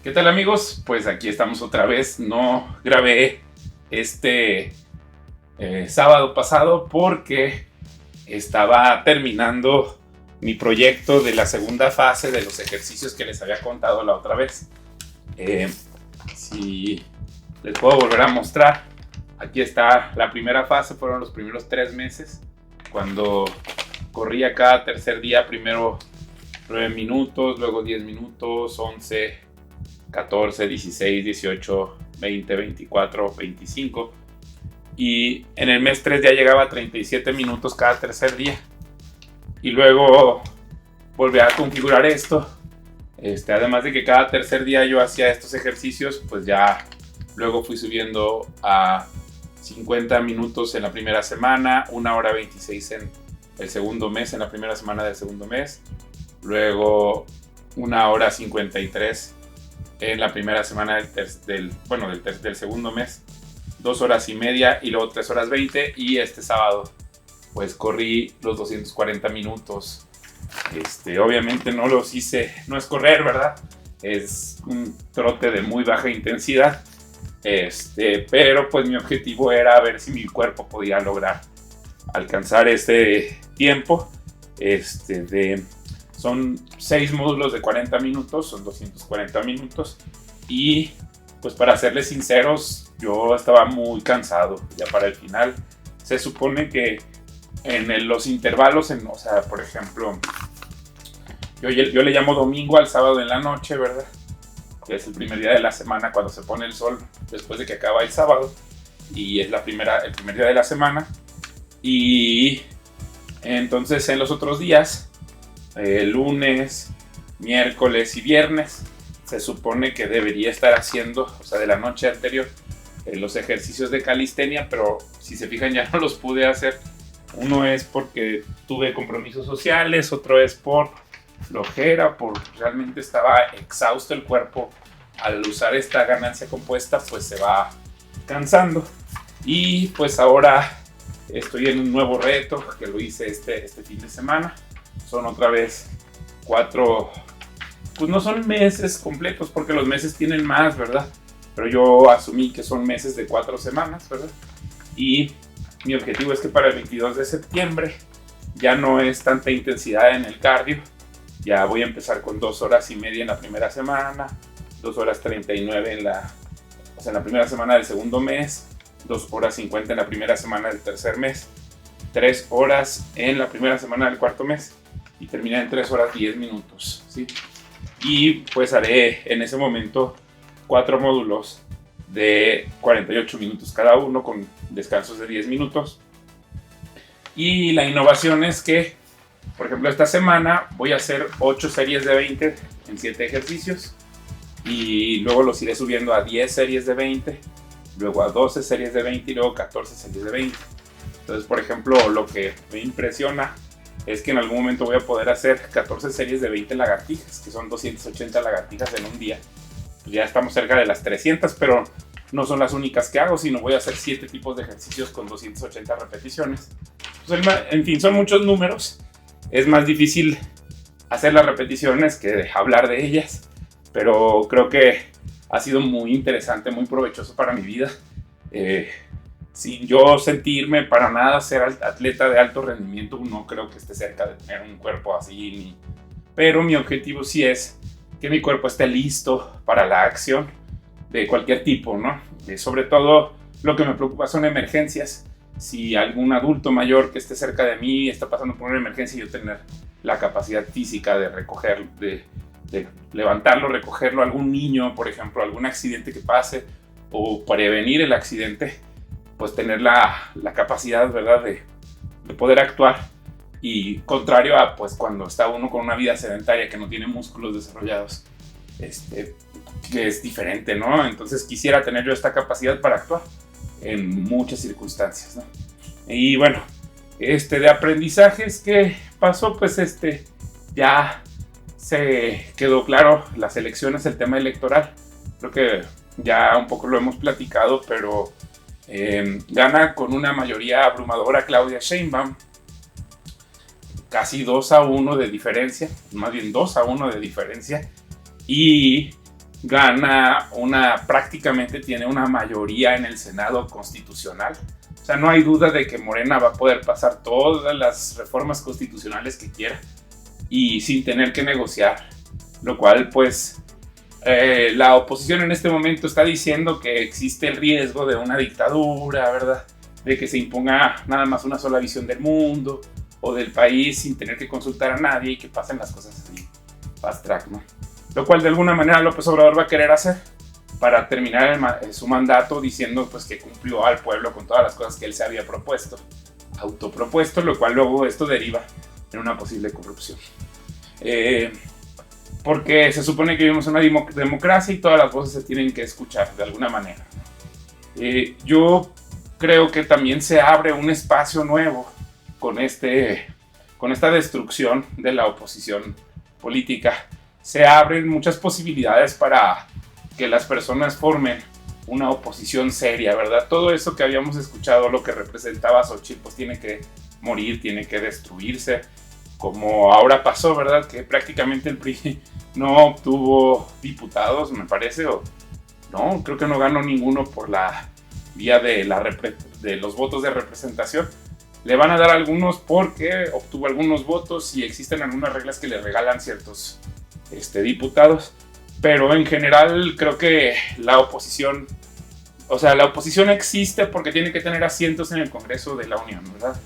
¿Qué tal, amigos? Pues aquí estamos otra vez. No grabé este sábado pasado porque estaba terminando mi proyecto de la segunda fase de los ejercicios que les había contado la otra vez. Si les puedo volver a mostrar, aquí está la primera fase. Fueron los primeros 3 meses cuando corría cada tercer día, primero 9 minutos, luego 10 minutos, 11, 14, 16, 18, 20, 24, 25. Y en el mes 3 ya llegaba a 37 minutos cada tercer día. Y luego volví a configurar esto. Además de que cada tercer día yo hacía estos ejercicios, pues ya luego fui subiendo a 50 minutos en la primera semana, 1 hora 26 en el segundo mes, en la primera semana del segundo mes. Luego 1 hora 53 en la primera semana del segundo mes, 2 horas y media y luego 3 horas 20. Y este sábado pues corrí los 240 minutos. Obviamente no los hice, no es correr, ¿verdad? Es un trote de muy baja intensidad. Pero pues mi objetivo era ver si mi cuerpo podía lograr alcanzar ese tiempo. Son 6 módulos de 40 minutos, son 240 minutos. Y pues para serles sinceros, yo estaba muy cansado ya para el final. Se supone que en los intervalos, por ejemplo, yo le llamo domingo al sábado en la noche, ¿verdad? Que es el primer día de la semana cuando se pone el sol después de que acaba el sábado. Y es el primer día de la semana. Y entonces en los otros días, lunes, miércoles y viernes, se supone que debería estar haciendo, de la noche anterior, los ejercicios de calistenia, pero si se fijan ya no los pude hacer. Uno es porque tuve compromisos sociales, otro es por flojera, porque realmente estaba exhausto el cuerpo. Al usar esta ganancia compuesta, pues se va cansando. Y pues ahora estoy en un nuevo reto que lo hice este fin de semana. Son otra vez 4, pues no son meses completos porque los meses tienen más, ¿verdad? Pero yo asumí que son meses de 4 semanas, ¿verdad? Y mi objetivo es que para el 22 de septiembre ya no es tanta intensidad en el cardio. Ya voy a empezar con 2 horas y media en la primera semana, 2 horas 39 en la primera semana del segundo mes, 2 horas 50 en la primera semana del tercer mes, 3 horas en la primera semana del cuarto mes y terminar en 3 horas 10 minutos, ¿sí? Y pues haré en ese momento 4 módulos de 48 minutos cada uno con descansos de 10 minutos. Y la innovación es que, por ejemplo, esta semana voy a hacer 8 series de 20 en 7 ejercicios y luego los iré subiendo a 10 series de 20, luego a 12 series de 20 y luego 14 series de 20. Entonces, por ejemplo, lo que me impresiona es que en algún momento voy a poder hacer 14 series de 20 lagartijas, que son 280 lagartijas en un día. Pues ya estamos cerca de las 300, pero no son las únicas que hago, sino voy a hacer 7 tipos de ejercicios con 280 repeticiones. Pues, en fin, son muchos números. Es más difícil hacer las repeticiones que hablar de ellas, pero creo que ha sido muy interesante, muy provechoso para mi vida. Sin yo sentirme para nada ser atleta de alto rendimiento, no creo que esté cerca de tener un cuerpo así, pero mi objetivo sí es que mi cuerpo esté listo para la acción de cualquier tipo, ¿no? Sobre todo lo que me preocupa son emergencias. Si algún adulto mayor que esté cerca de mí está pasando por una emergencia, yo tener la capacidad física de recoger, de levantarlo, recogerlo, algún niño, por ejemplo, algún accidente que pase o prevenir el accidente, pues tener la capacidad, ¿verdad?, de poder actuar. Y contrario a pues cuando está uno con una vida sedentaria que no tiene músculos desarrollados, que es diferente, ¿no? Entonces quisiera tener yo esta capacidad para actuar en muchas circunstancias, ¿no? Y bueno, de aprendizajes que pasó, pues ya se quedó claro las elecciones, el tema electoral. Creo que ya un poco lo hemos platicado, pero gana con una mayoría abrumadora Claudia Sheinbaum, casi 2-1 de diferencia, más bien 2-1 de diferencia. Y gana prácticamente tiene una mayoría en el Senado Constitucional. O sea, no hay duda de que Morena va a poder pasar todas las reformas constitucionales que quiera y sin tener que negociar, lo cual pues la oposición en este momento está diciendo que existe el riesgo de una dictadura, ¿verdad? De que se imponga nada más una sola visión del mundo o del país sin tener que consultar a nadie y que pasen las cosas así, fast track, ¿no? Lo cual de alguna manera López Obrador va a querer hacer para terminar su mandato diciendo pues que cumplió al pueblo con todas las cosas que él se había autopropuesto, lo cual luego esto deriva en una posible corrupción. Porque se supone que vivimos en una democracia y todas las voces se tienen que escuchar de alguna manera. Yo creo que también se abre un espacio nuevo con esta destrucción de la oposición política. Se abren muchas posibilidades para que las personas formen una oposición seria, ¿verdad? Todo eso que habíamos escuchado, lo que representaba Xochitl, pues tiene que morir, tiene que destruirse, como ahora pasó, ¿verdad? Que prácticamente el PRI no obtuvo diputados, me parece, o no, creo que no ganó ninguno por la vía de los votos de representación. Le van a dar algunos porque obtuvo algunos votos y existen algunas reglas que le regalan ciertos diputados, pero en general creo que la oposición existe porque tiene que tener asientos en el Congreso de la Unión, ¿verdad?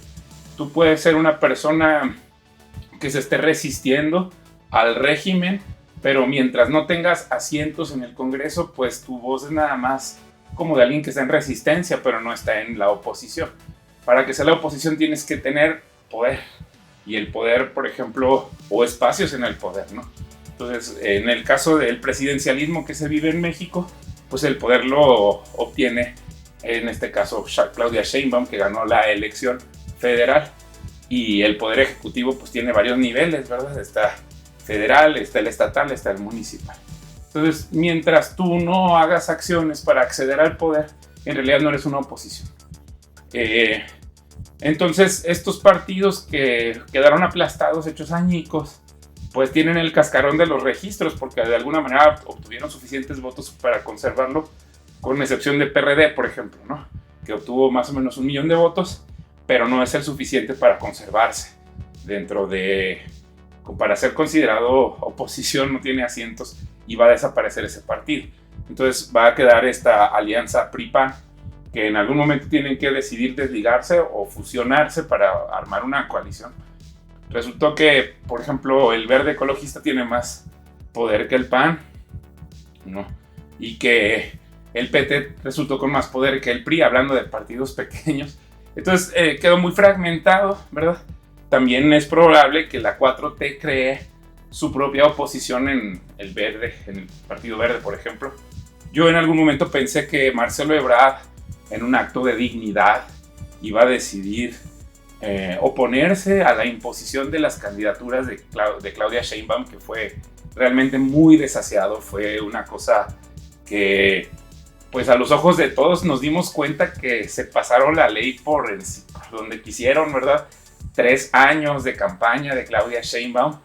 Tú puedes ser una persona que se esté resistiendo al régimen, pero mientras no tengas asientos en el Congreso, pues tu voz es nada más como de alguien que está en resistencia, pero no está en la oposición. Para que sea la oposición tienes que tener poder, y el poder, por ejemplo, o espacios en el poder, ¿no? Entonces, en el caso del presidencialismo que se vive en México, pues el poder lo obtiene, en este caso, Claudia Sheinbaum, que ganó la elección federal, y el poder ejecutivo pues tiene varios niveles, ¿verdad? Está federal, está el estatal, está el municipal. Entonces, mientras tú no hagas acciones para acceder al poder, en realidad no eres una oposición. Entonces, estos partidos que quedaron aplastados, hechos añicos, pues tienen el cascarón de los registros, porque de alguna manera obtuvieron suficientes votos para conservarlo, con excepción de PRD, por ejemplo, ¿no? Que obtuvo más o menos 1 millón de votos, pero no es el suficiente para conservarse para ser considerado oposición, no tiene asientos y va a desaparecer ese partido. Entonces va a quedar esta alianza PRI-PAN, que en algún momento tienen que decidir desligarse o fusionarse para armar una coalición. Resultó que, por ejemplo, el Verde Ecologista tiene más poder que el PAN, ¿no? Y que el PT resultó con más poder que el PRI, hablando de partidos pequeños. Entonces quedó muy fragmentado, ¿verdad? También es probable que la 4T cree su propia oposición en el Verde, en el Partido Verde, por ejemplo. Yo en algún momento pensé que Marcelo Ebrard, en un acto de dignidad, iba a decidir oponerse a la imposición de las candidaturas de Claudia Sheinbaum, que fue realmente muy desasiado. Fue una cosa que, pues a los ojos de todos nos dimos cuenta que se pasaron la ley por donde quisieron, ¿verdad? 3 años de campaña de Claudia Sheinbaum,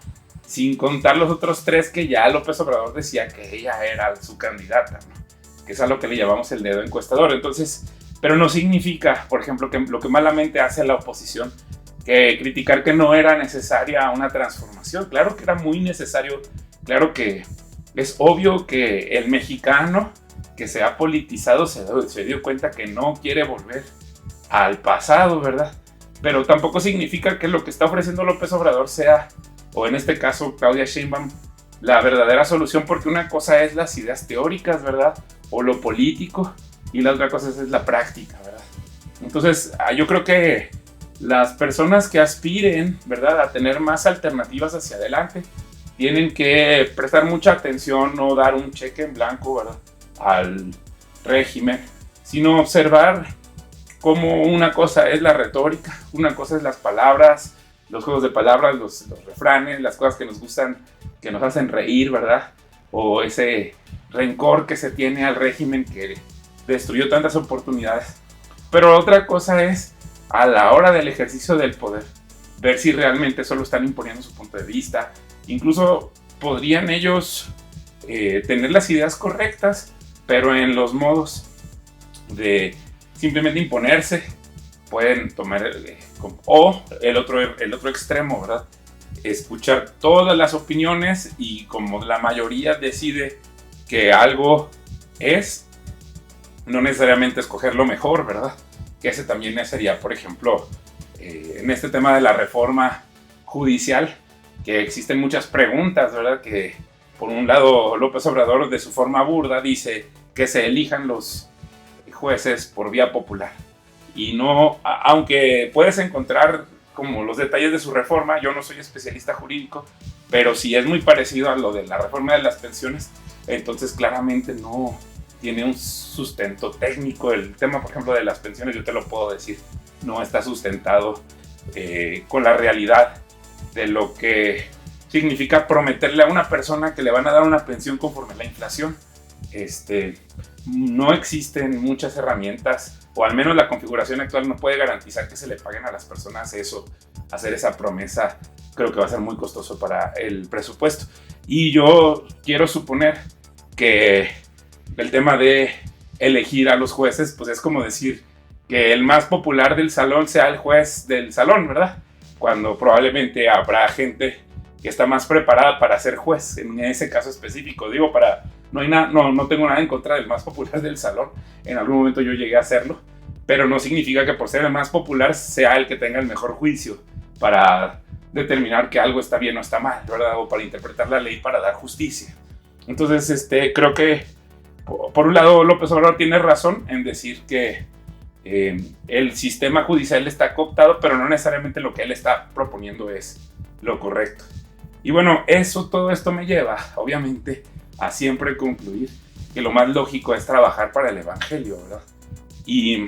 sin contar los otros 3 que ya López Obrador decía que ella era su candidata, ¿no? Que es a lo que le llamamos el dedo encuestador. Entonces, pero no significa, por ejemplo, que lo que malamente hace la oposición, que criticar que no era necesaria una transformación. Claro que era muy necesario, claro que es obvio que el mexicano que se ha politizado se dio cuenta que no quiere volver al pasado, ¿verdad? Pero tampoco significa que lo que está ofreciendo López Obrador sea, o en este caso Claudia Sheinbaum, la verdadera solución, porque una cosa es las ideas teóricas, ¿verdad? O lo político, y la otra cosa es la práctica, ¿verdad? Entonces, yo creo que las personas que aspiren, ¿verdad?, a tener más alternativas hacia adelante, tienen que prestar mucha atención, no dar un cheque en blanco, ¿verdad?, al régimen, sino observar cómo una cosa es la retórica, una cosa es las palabras, los juegos de palabras, los refranes, las cosas que nos gustan, que nos hacen reír, ¿verdad? O ese rencor que se tiene al régimen que destruyó tantas oportunidades. Pero otra cosa es, a la hora del ejercicio del poder, ver si realmente solo están imponiendo su punto de vista. Incluso podrían ellos tener las ideas correctas, pero en los modos de simplemente imponerse pueden tomar o el otro extremo, ¿verdad? Escuchar todas las opiniones y como la mayoría decide que algo es, no necesariamente escoger lo mejor, ¿verdad? Que ese también sería, por ejemplo, en este tema de la reforma judicial, que existen muchas preguntas, ¿verdad? Que por un lado López Obrador de su forma burda dice que se elijan los jueces por vía popular. Y no, aunque puedes encontrar como los detalles de su reforma, yo no soy especialista jurídico, pero si es muy parecido a lo de la reforma de las pensiones, entonces claramente no tiene un sustento técnico. El tema, por ejemplo, de las pensiones, yo te lo puedo decir, no está sustentado con la realidad de lo que significa prometerle a una persona que le van a dar una pensión conforme a la inflación. No existen muchas herramientas, o al menos la configuración actual no puede garantizar que se le paguen a las personas eso. Hacer esa promesa creo que va a ser muy costoso para el presupuesto. Y yo quiero suponer que el tema de elegir a los jueces, pues es como decir que el más popular del salón sea el juez del salón, ¿verdad? Cuando probablemente habrá gente que está más preparada para ser juez en ese caso específico. Digo, no tengo nada en contra del más popular del salón. En algún momento yo llegué a hacerlo, pero no significa que por ser el más popular sea el que tenga el mejor juicio para determinar que algo está bien o está mal, ¿verdad? O para interpretar la ley para dar justicia. Entonces, creo que por un lado López Obrador tiene razón en decir que el sistema judicial está cooptado, pero no necesariamente lo que él está proponiendo es lo correcto. Y bueno, todo esto me lleva, obviamente, a siempre concluir que lo más lógico es trabajar para el evangelio, ¿verdad? ¿Y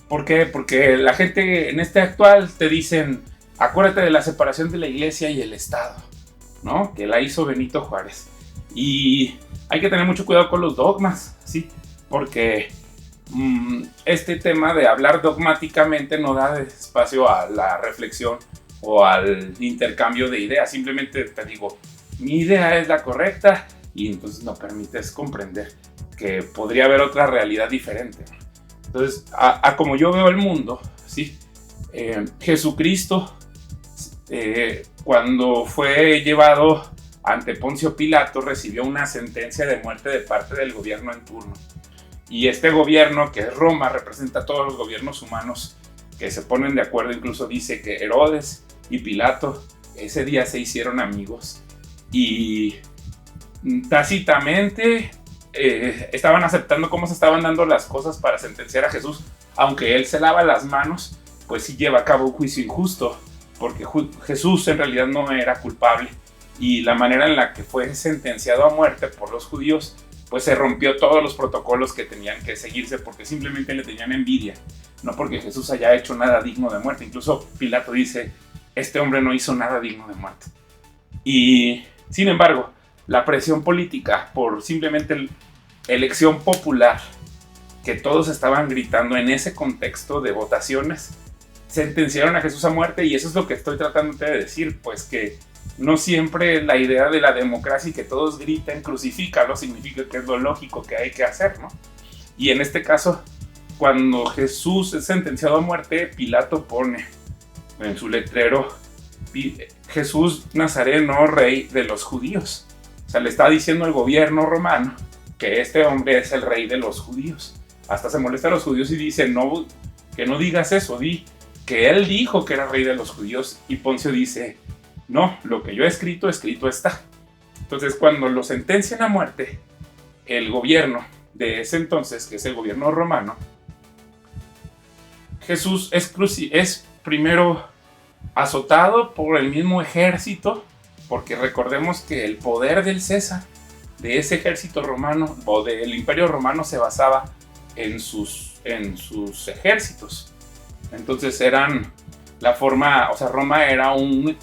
por qué? Porque la gente en este actual te dicen, acuérdate de la separación de la iglesia y el Estado, ¿no? Que la hizo Benito Juárez. Y hay que tener mucho cuidado con los dogmas, ¿sí? Porque este tema de hablar dogmáticamente no da espacio a la reflexión o al intercambio de ideas. Simplemente te digo, mi idea es la correcta y entonces no permites comprender que podría haber otra realidad diferente. Entonces, como yo veo el mundo, ¿sí? Jesucristo, cuando fue llevado ante Poncio Pilato, recibió una sentencia de muerte de parte del gobierno en turno. Y este gobierno, que es Roma, representa a todos los gobiernos humanos que se ponen de acuerdo. Incluso dice que Herodes y Pilato ese día se hicieron amigos y tácitamente estaban aceptando cómo se estaban dando las cosas para sentenciar a Jesús. Aunque él se lava las manos, pues sí lleva a cabo un juicio injusto, porque Jesús en realidad no era culpable, y la manera en la que fue sentenciado a muerte por los judíos, pues se rompió todos los protocolos que tenían que seguirse, porque simplemente le tenían envidia, no porque Jesús haya hecho nada digno de muerte. Incluso Pilato dice, este hombre no hizo nada digno de muerte. Y sin embargo, la presión política por simplemente elección popular, que todos estaban gritando en ese contexto de votaciones, sentenciaron a Jesús a muerte. Y eso es lo que estoy tratando de decir, pues que no siempre la idea de la democracia y que todos griten crucifícalo significa que es lo lógico que hay que hacer, ¿no? Y en este caso, cuando Jesús es sentenciado a muerte, Pilato pone en su letrero, Jesús Nazareno, rey de los judíos. O sea, le está diciendo al gobierno romano que este hombre es el rey de los judíos. Hasta se molesta a los judíos y dice, no, que no digas eso, di que él dijo que era rey de los judíos. Y Poncio dice, no, lo que yo he escrito, escrito está. Entonces, cuando lo sentencian a muerte, el gobierno de ese entonces, que es el gobierno romano, Jesús es primero azotado por el mismo ejército, porque recordemos que el poder del César, de ese ejército romano o del imperio romano, se basaba en sus ejércitos. Entonces eran la forma, o sea, Roma era un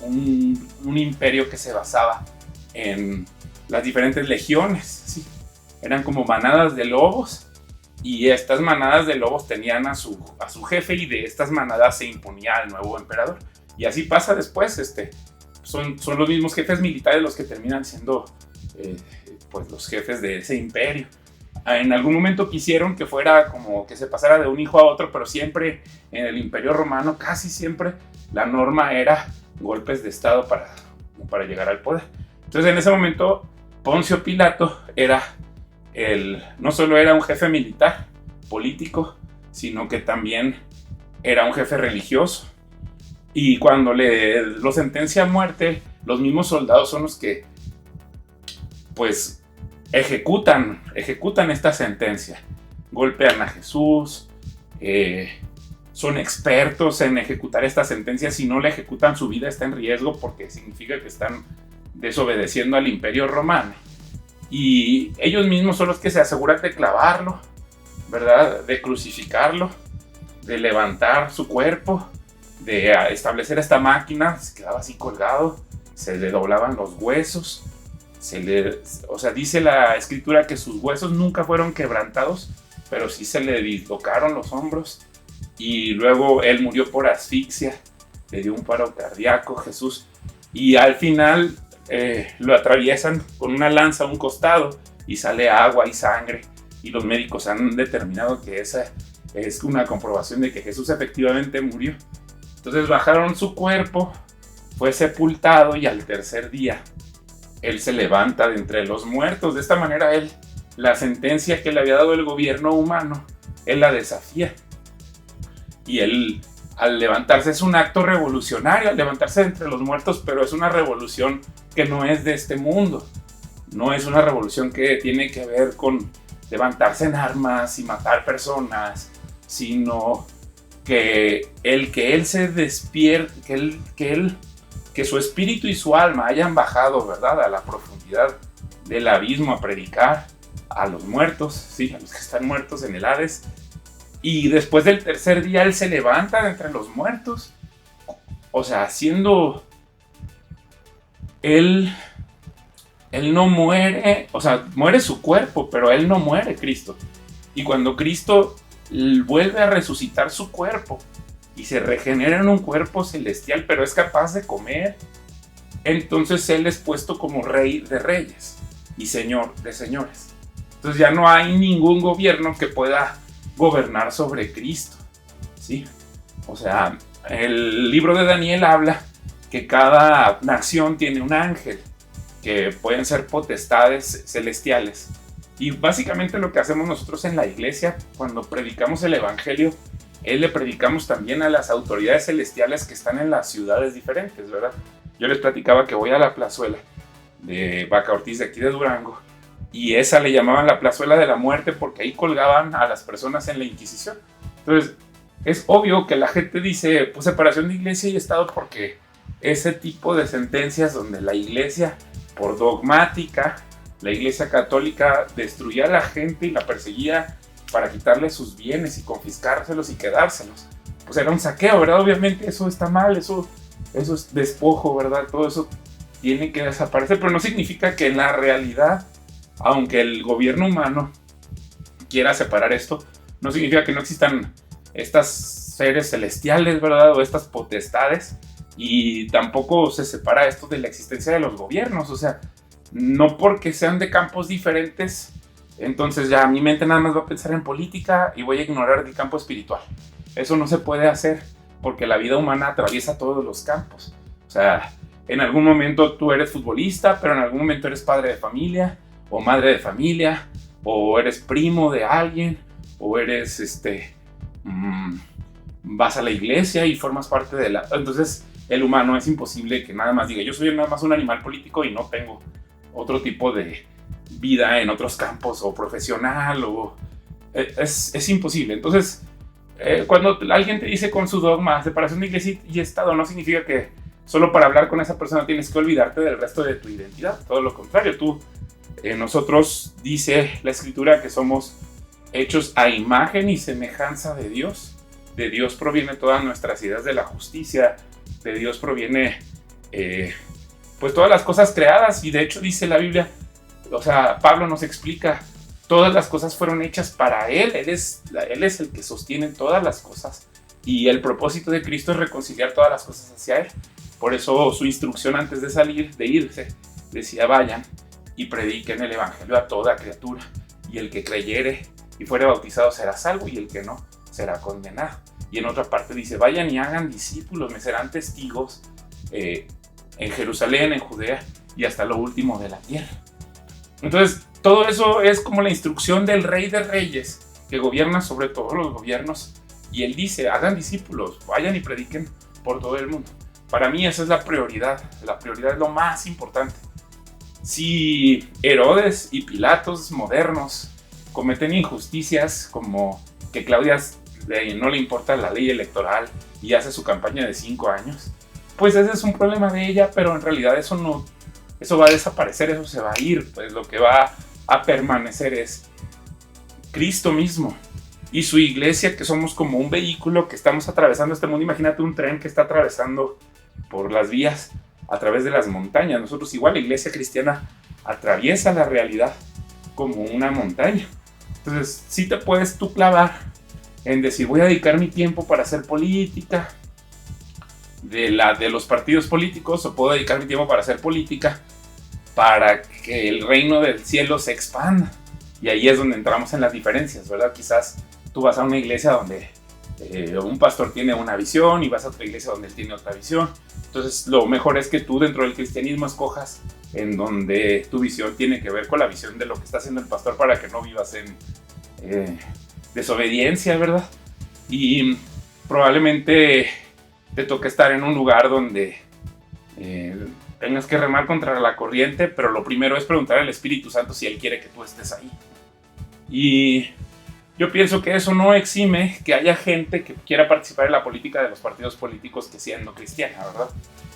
imperio que se basaba en las diferentes legiones, ¿sí? Eran como manadas de lobos, y estas manadas de lobos tenían a su jefe, y de estas manadas se imponía al nuevo emperador. Y así pasa después, son los mismos jefes militares los que terminan siendo pues los jefes de ese imperio. En algún momento quisieron que fuera como que se pasara de un hijo a otro, pero siempre en el Imperio Romano, casi siempre, la norma era golpes de estado para llegar al poder. Entonces en ese momento Poncio Pilato no solo era un jefe militar, político, sino que también era un jefe religioso. Y cuando lo sentencia a muerte, los mismos soldados son los que pues ejecutan esta sentencia. Golpean a Jesús, son expertos en ejecutar esta sentencia. Si no la ejecutan, su vida está en riesgo porque significa que están desobedeciendo al Imperio Romano. Y ellos mismos son los que se aseguran de clavarlo, ¿verdad? De crucificarlo, de levantar su cuerpo, de establecer esta máquina. Se quedaba así colgado, se le doblaban los huesos. Dice la escritura que sus huesos nunca fueron quebrantados, pero sí se le dislocaron los hombros. Y luego él murió por asfixia, le dio un paro cardíaco, Jesús. Y al final lo atraviesan con una lanza a un costado y sale agua y sangre. Y los médicos han determinado que esa es una comprobación de que Jesús efectivamente murió. Entonces bajaron su cuerpo, fue sepultado y al tercer día él se levanta de entre los muertos. De esta manera la sentencia que le había dado el gobierno humano, él la desafía. Y él, al levantarse, es un acto revolucionario, al levantarse de entre los muertos, pero es una revolución que no es de este mundo. No es una revolución que tiene que ver con levantarse en armas y matar personas, sino que él se despierte, que su espíritu y su alma hayan bajado, ¿verdad?, a la profundidad del abismo a predicar a los muertos, sí, a los que están muertos en el Hades. Y después del tercer día él se levanta de entre los muertos. O sea, él no muere, o sea, muere su cuerpo, pero él no muere, Cristo. Y cuando Cristo vuelve a resucitar su cuerpo y se regenera en un cuerpo celestial, pero es capaz de comer, entonces él es puesto como rey de reyes y señor de señores. Entonces ya no hay ningún gobierno que pueda gobernar sobre Cristo, ¿sí? O sea, el libro de Daniel habla que cada nación tiene un ángel, que pueden ser potestades celestiales. Y básicamente lo que hacemos nosotros en la iglesia, cuando predicamos el evangelio, le predicamos también a las autoridades celestiales que están en las ciudades diferentes, ¿verdad? Yo les platicaba que voy a la plazuela de Vaca Ortiz de aquí de Durango, y esa le llamaban la plazuela de la muerte porque ahí colgaban a las personas en la Inquisición. Entonces es obvio que la gente dice pues separación de iglesia y Estado, porque ese tipo de sentencias donde la iglesia, por dogmática, la iglesia católica destruía a la gente y la perseguía para quitarle sus bienes y confiscárselos y quedárselos, pues era un saqueo, ¿verdad? Obviamente eso está mal, eso es despojo, ¿verdad? Todo eso tiene que desaparecer, pero no significa que en la realidad, aunque el gobierno humano quiera separar esto, no significa que no existan estas seres celestiales, ¿verdad? O estas potestades, y tampoco se separa esto de la existencia de los gobiernos. O sea, no porque sean de campos diferentes, entonces ya mi mente nada más va a pensar en política y voy a ignorar el campo espiritual. Eso no se puede hacer porque la vida humana atraviesa todos los campos. O sea, en algún momento tú eres futbolista, pero en algún momento eres padre de familia o madre de familia, o eres primo de alguien, o eres vas a la iglesia y formas parte de la... Entonces el humano es imposible que nada más diga yo soy nada más un animal político y no tengo otro tipo de vida en otros campos o profesional, o es imposible. Entonces cuando alguien te dice con su dogma separación de iglesia y Estado, no significa que solo para hablar con esa persona tienes que olvidarte del resto de tu identidad. Todo lo contrario, nosotros dice la escritura que somos hechos a imagen y semejanza de Dios. De Dios proviene todas nuestras ideas de la justicia, de Dios proviene pues todas las cosas creadas, y de hecho dice la Biblia, o sea, Pablo nos explica, todas las cosas fueron hechas para Él es el que sostiene todas las cosas, y el propósito de Cristo es reconciliar todas las cosas hacia Él. Por eso su instrucción antes de salir, de irse, decía vayan y prediquen el evangelio a toda criatura, y el que creyere y fuere bautizado será salvo, y el que no será condenado. Y en otra parte dice, vayan y hagan discípulos, me serán testigos en Jerusalén, en Judea y hasta lo último de la tierra. Entonces, todo eso es como la instrucción del Rey de Reyes, que gobierna sobre todos los gobiernos, y él dice, hagan discípulos, vayan y prediquen por todo el mundo. Para mí esa es la prioridad es lo más importante. Si Herodes y Pilatos modernos cometen injusticias como que Claudia no le importa la ley electoral y hace su campaña de 5 años, pues ese es un problema de ella, pero en realidad eso va a desaparecer, eso se va a ir. Pues lo que va a permanecer es Cristo mismo y su iglesia, que somos como un vehículo que estamos atravesando este mundo. Imagínate un tren que está atravesando por las vías a través de las montañas. Nosotros igual, la iglesia cristiana atraviesa la realidad como una montaña. Entonces sí te puedes tú clavar en decir, voy a dedicar mi tiempo para hacer política de los partidos políticos, o puedo dedicar mi tiempo para hacer política para que el reino del cielo se expanda. Y ahí es donde entramos en las diferencias, ¿verdad? Quizás tú vas a una iglesia donde un pastor tiene una visión y vas a otra iglesia donde él tiene otra visión. Entonces lo mejor es que tú dentro del cristianismo escojas en donde tu visión tiene que ver con la visión de lo que está haciendo el pastor, para que no vivas en desobediencia, ¿verdad? Y probablemente te toque estar en un lugar donde tengas que remar contra la corriente, pero lo primero es preguntar al Espíritu Santo si Él quiere que tú estés ahí. Y yo pienso que eso no exime que haya gente que quiera participar en la política de los partidos políticos que siendo cristiana, ¿verdad?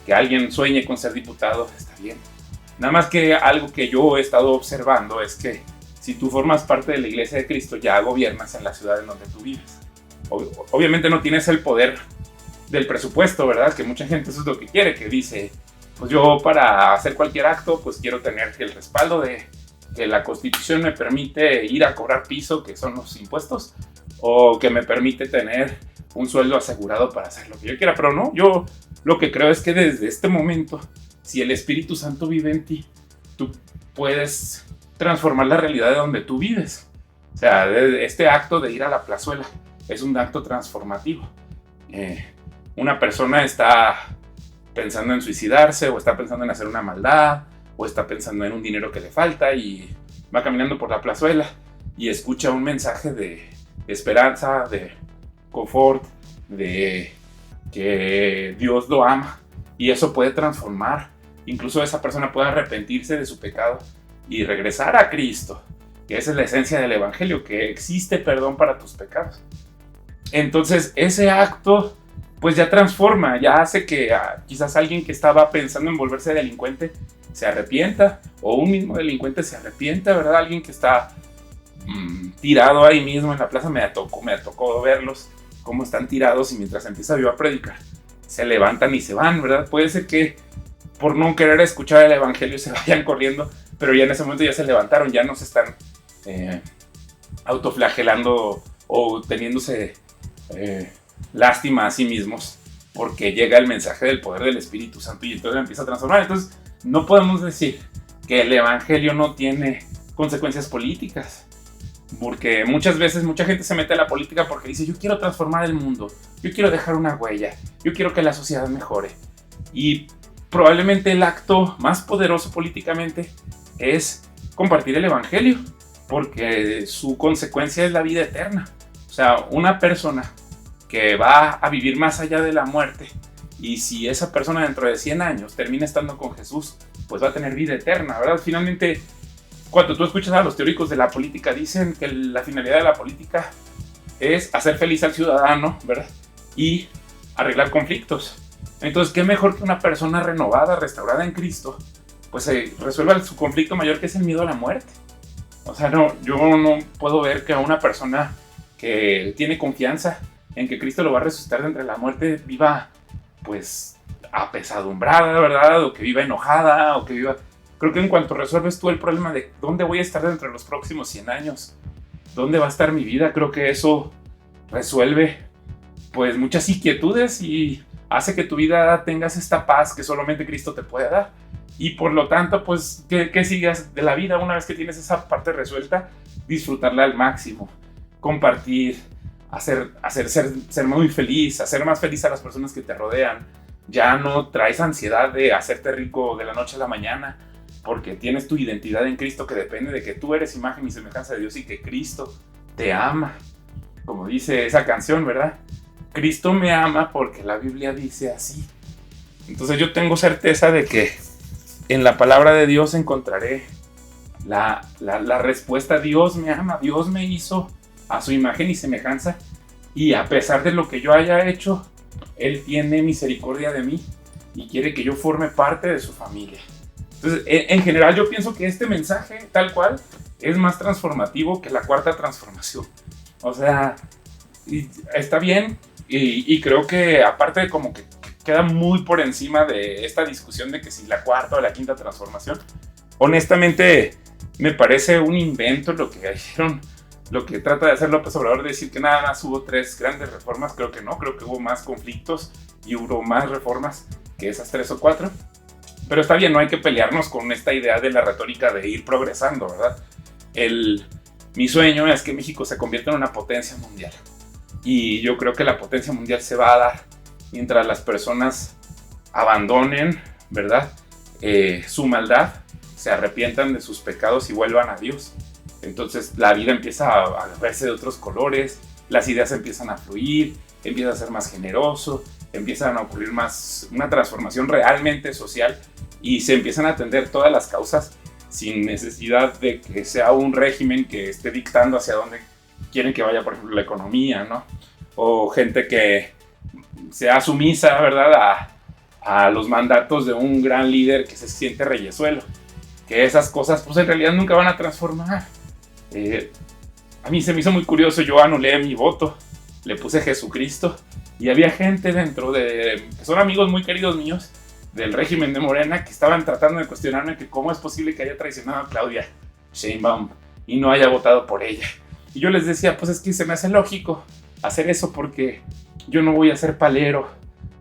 Que alguien sueñe con ser diputado, está bien. Nada más que algo que yo he estado observando es que si tú formas parte de la Iglesia de Cristo, ya gobiernas en la ciudad en donde tú vives. Obviamente no tienes el poder del presupuesto, ¿verdad? Que mucha gente eso es lo que quiere, que dice, pues yo para hacer cualquier acto, pues quiero tener el respaldo de que la Constitución me permite ir a cobrar piso, que son los impuestos, o que me permite tener un sueldo asegurado para hacer lo que yo quiera. Pero no, yo lo que creo es que desde este momento, si el Espíritu Santo vive en ti, tú puedes transformar la realidad de donde tú vives. O sea, este acto de ir a la plazuela es un acto transformativo. Una persona está pensando en suicidarse, o está pensando en hacer una maldad, o está pensando en un dinero que le falta, y va caminando por la plazuela y escucha un mensaje de esperanza, de confort, de que Dios lo ama, y eso puede transformar. Incluso esa persona puede arrepentirse de su pecado y regresar a Cristo, que esa es la esencia del evangelio, que existe perdón para tus pecados. Entonces ese acto pues ya transforma, ya hace que quizás alguien que estaba pensando en volverse delincuente se arrepienta, o un mismo delincuente se arrepienta, ¿verdad? Alguien que está tirado ahí mismo en la plaza, me tocó verlos cómo están tirados, y mientras empieza yo a predicar se levantan y se van, ¿verdad? Puede ser que por no querer escuchar el evangelio se vayan corriendo, pero ya en ese momento ya se levantaron, ya no se están autoflagelando o teniéndose lástima a sí mismos, porque llega el mensaje del poder del Espíritu Santo y entonces empieza a transformar. Entonces no podemos decir que el evangelio no tiene consecuencias políticas, porque muchas veces mucha gente se mete a la política porque dice, yo quiero transformar el mundo, yo quiero dejar una huella, yo quiero que la sociedad mejore. Y probablemente el acto más poderoso políticamente es compartir el evangelio, porque su consecuencia es la vida eterna. O sea, una persona que va a vivir más allá de la muerte, y si esa persona dentro de 100 años termina estando con Jesús, pues va a tener vida eterna, ¿verdad? Finalmente, cuando tú escuchas a los teóricos de la política, dicen que la finalidad de la política es hacer feliz al ciudadano, ¿verdad? Y arreglar conflictos. Entonces, ¿qué mejor que una persona renovada, restaurada en Cristo, pues resuelva su conflicto mayor, que es el miedo a la muerte? O sea, yo no puedo ver que a una persona que tiene confianza en que Cristo lo va a resucitar de entre la muerte viva pues apesadumbrada, ¿verdad? O que viva enojada, o que viva... Creo que en cuanto resuelves tú el problema de dónde voy a estar dentro de los próximos 100 años, dónde va a estar mi vida, creo que eso resuelve pues muchas inquietudes y hace que tu vida tengas esta paz que solamente Cristo te puede dar. Y por lo tanto, pues, ¿qué sigas de la vida una vez que tienes esa parte resuelta? Disfrutarla al máximo, compartir, ser muy feliz, hacer más feliz a las personas que te rodean. Ya no traes ansiedad de hacerte rico de la noche a la mañana, porque tienes tu identidad en Cristo, que depende de que tú eres imagen y semejanza de Dios y que Cristo te ama. Como dice esa canción, ¿verdad? Cristo me ama porque la Biblia dice así. Entonces yo tengo certeza de que en la palabra de Dios encontraré la respuesta. Dios me ama, Dios me hizo a su imagen y semejanza, y a pesar de lo que yo haya hecho, Él tiene misericordia de mí y quiere que yo forme parte de su familia. Entonces, en general yo pienso que este mensaje, tal cual, es más transformativo que la cuarta transformación. O sea, está bien, y creo que aparte de como que queda muy por encima de esta discusión de que si la cuarta o la quinta transformación, honestamente me parece un invento lo que hicieron, lo que trata de hacer López Obrador, de decir que nada más hubo 3 grandes reformas. Creo que no, creo que hubo más conflictos y hubo más reformas que esas 3 o 4. Pero está bien, no hay que pelearnos con esta idea de la retórica de ir progresando, ¿verdad? Mi sueño es que México se convierta en una potencia mundial. Y yo creo que la potencia mundial se va a dar mientras las personas abandonen, ¿verdad? Su maldad, se arrepientan de sus pecados y vuelvan a Dios. Entonces la vida empieza a verse de otros colores, las ideas empiezan a fluir, empieza a ser más generoso, empiezan a ocurrir más una transformación realmente social, y se empiezan a atender todas las causas sin necesidad de que sea un régimen que esté dictando hacia dónde quieren que vaya, por ejemplo, la economía, ¿no? O gente que sea sumisa, ¿verdad?, a los mandatos de un gran líder que se siente reyesuelo. Que esas cosas, pues en realidad nunca van a transformar. A mí se me hizo muy curioso, yo anulé mi voto, le puse Jesucristo, y había gente dentro que son amigos muy queridos míos del régimen de Morena, que estaban tratando de cuestionarme que cómo es posible que haya traicionado a Claudia Sheinbaum y no haya votado por ella. Y yo les decía, pues es que se me hace lógico hacer eso, porque yo no voy a ser palero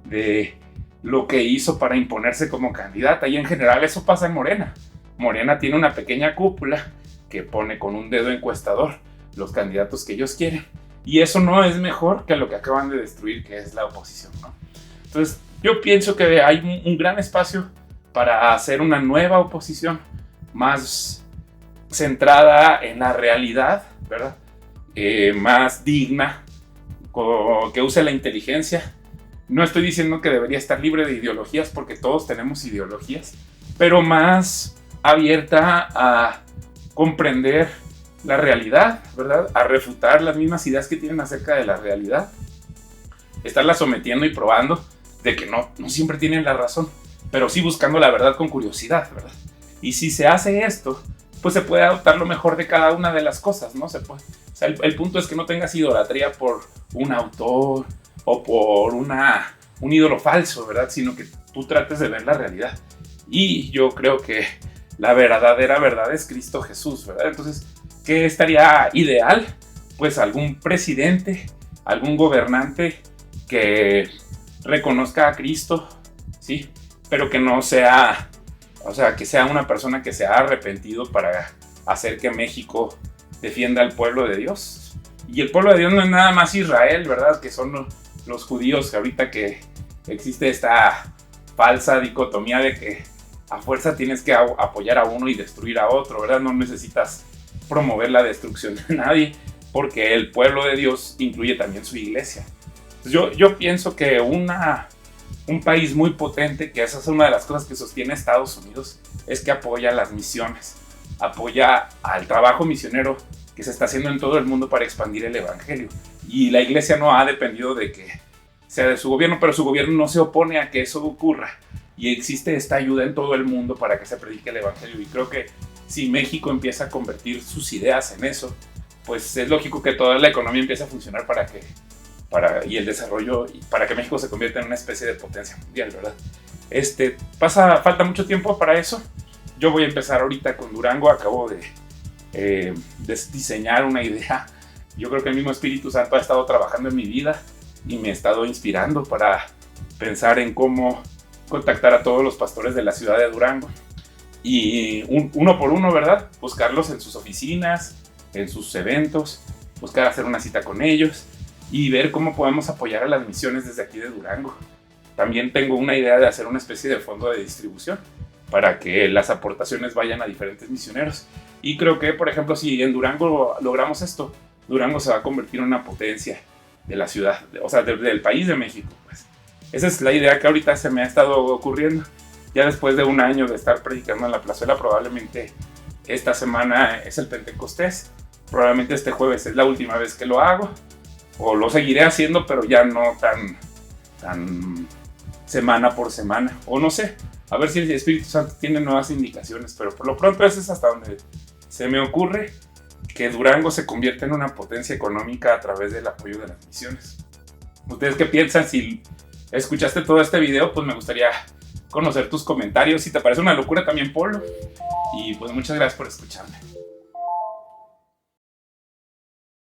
de lo que hizo para imponerse como candidata, y en general eso pasa en Morena. Morena tiene una pequeña cúpula que pone con un dedo encuestador los candidatos que ellos quieren, y eso no es mejor que lo que acaban de destruir, que es la oposición, ¿no? Entonces yo pienso que hay un gran espacio para hacer una nueva oposición más centrada en la realidad, ¿verdad? Más digna, que use la inteligencia. No estoy diciendo que debería estar libre de ideologías, porque todos tenemos ideologías, pero más abierta a comprender la realidad, ¿verdad? A refutar las mismas ideas que tienen acerca de la realidad, estarlas sometiendo y probando de que no siempre tienen la razón, pero sí buscando la verdad con curiosidad, ¿verdad? Y si se hace esto, pues se puede adoptar lo mejor de cada una de las cosas, ¿no? Se puede. O sea, el punto es que no tengas idolatría por un autor o por un ídolo falso, ¿verdad? Sino que tú trates de ver la realidad. Y yo creo que la verdadera verdad es Cristo Jesús, ¿verdad? Entonces, ¿qué estaría ideal? Pues algún presidente, algún gobernante que reconozca a Cristo, ¿sí? Pero que no sea, o sea, que sea una persona que se ha arrepentido para hacer que México defienda al pueblo de Dios. Y el pueblo de Dios no es nada más Israel, ¿verdad? Que son los judíos, que ahorita que existe esta falsa dicotomía de que a fuerza tienes que apoyar a uno y destruir a otro, ¿verdad? No necesitas promover la destrucción de nadie, porque el pueblo de Dios incluye también su iglesia. Entonces yo pienso que un país muy potente, que esa es una de las cosas que sostiene Estados Unidos, es que apoya las misiones, apoya al trabajo misionero que se está haciendo en todo el mundo para expandir el evangelio. Y la iglesia no ha dependido de que sea de su gobierno, pero su gobierno no se opone a que eso ocurra. Y existe esta ayuda en todo el mundo para que se predique el evangelio. Y creo que si México empieza a convertir sus ideas en eso, pues es lógico que toda la economía empiece a funcionar y el desarrollo, para que México se convierta en una especie de potencia mundial, ¿verdad? Falta mucho tiempo para eso. Yo voy a empezar ahorita con Durango, acabo de diseñar una idea. Yo creo que el mismo Espíritu Santo ha estado trabajando en mi vida y me ha estado inspirando para pensar en cómo contactar a todos los pastores de la ciudad de Durango. y uno por uno, ¿verdad? Buscarlos en sus oficinas, en sus eventos, buscar hacer una cita con ellos y ver cómo podemos apoyar a las misiones desde aquí de Durango. También tengo una idea de hacer una especie de fondo de distribución para que las aportaciones vayan a diferentes misioneros. Y creo que, por ejemplo, si en Durango logramos esto, Durango se va a convertir en una potencia de la ciudad, o sea, del país de México, pues. Esa es la idea que ahorita se me ha estado ocurriendo. Ya después de un año de estar predicando en la plazuela, probablemente esta semana es el Pentecostés. Probablemente este jueves es la última vez que lo hago. O lo seguiré haciendo, pero ya no tan semana por semana. O no sé, a ver si el Espíritu Santo tiene nuevas indicaciones. Pero por lo pronto ese es hasta donde se me ocurre que Durango se convierta en una potencia económica a través del apoyo de las misiones. ¿Ustedes qué piensan? Si escuchaste todo este video, pues me gustaría conocer tus comentarios. Si te parece una locura, también ponlo. Y pues muchas gracias por escucharme.